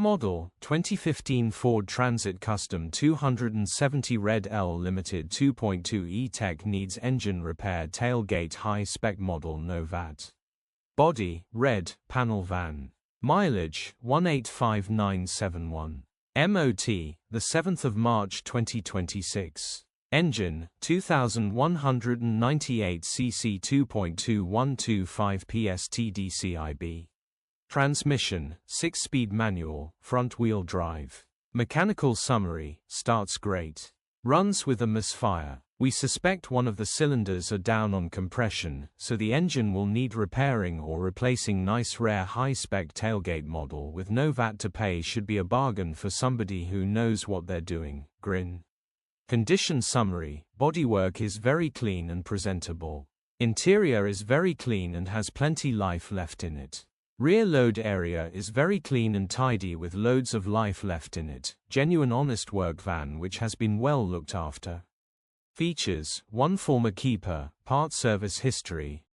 Model, 2015 Ford Transit Custom 270 Red L Limited 2.2 E-Tech needs engine repair. Tailgate high-spec model No Vat. Body, red, panel van. Mileage, 185971. MOT, the 7th of March 2026. Engine, 2198 cc 2.2125 PS TDCI-B. Transmission, 6-speed manual, front-wheel drive. Mechanical summary, starts great. Runs with a misfire. We suspect one of the cylinders are down on compression, so the engine will need repairing or replacing. Nice rare high-spec tailgate model with no VAT to pay should be a bargain for somebody who knows what they're doing. Grin. Condition summary, bodywork is very clean and presentable. Interior is very clean and has plenty life left in it. Rear load area is very clean and tidy with loads of life left in it. Genuine honest work van which has been well looked after. Features, 1 former keeper, part service history,